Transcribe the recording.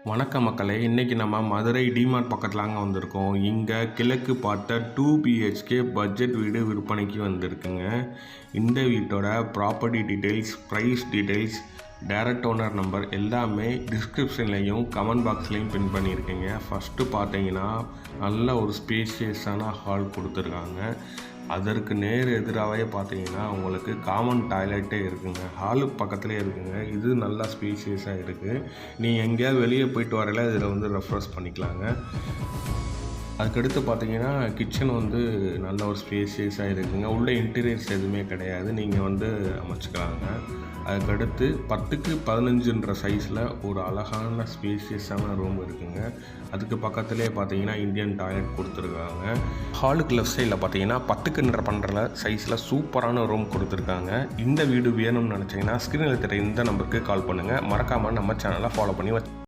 வணக்கம் மக்களே, இன்றைக்கி நம்ம மதுரை டிமார்ட் பக்கத்துலாங்க வந்திருக்கோம். இங்கே கிழக்கு பார்த்த 2 BHK பட்ஜெட் வீடு விற்பனைக்கு வந்திருக்குங்க. இந்த வீட்டோட property details, price details, direct owner number எல்லாமே டிஸ்கிரிப்ஷன்லேயும் கமெண்ட் பாக்ஸ்லேயும் பின் பண்ணியிருக்கேங்க. ஃபஸ்ட்டு பார்த்தீங்கன்னா நல்ல ஒரு ஸ்பேஷியஸான ஹால் கொடுத்துருக்காங்க. அதற்கு நேர் எதிராகவே பார்த்தீங்கன்னா உங்களுக்கு காமன் டாய்லெட்டே இருக்குங்க. ஹாலுக்கு பக்கத்துலேயே இருக்குங்க. இது நல்லா ஸ்பேஷியஸாக இருக்குது. நீங்கள் எங்கேயாவது வெளியே போயிட்டு வரையில இதில் வந்து ரெஃப்ரெஷ் பண்ணிக்கலாங்க. அதுக்கடுத்து பார்த்தீங்கன்னா கிச்சன் வந்து நல்ல ஒரு ஸ்பேஷியஸாக இருக்குங்க. உள்ளே இன்டீரியர்ஸ் எதுவுமே கிடையாது, நீங்கள் வந்து அமைச்சிக்கலாங்க. அதுக்கடுத்து 10க்கு 15ன்ற சைஸில் ஒரு அழகான ஸ்பேஷியஸான ரூம் இருக்குங்க. அதுக்கு பக்கத்துலேயே பார்த்தீங்கன்னா இந்தியன் டாய்லெட் கொடுத்துருக்காங்க. ஹாலுக்கு லெஃப்ட் சைடில் பார்த்தீங்கன்னா 10க்கு 12 சைஸில் சூப்பரான ரூம் கொடுத்துருக்காங்க. இந்த வீடு வேணும்னு நினச்சிங்கன்னா ஸ்க்ரீனில் தெரிய இந்த நம்பருக்கு கால் பண்ணுங்கள். மறக்காமல் நம்ம சேனலை ஃபாலோ பண்ணி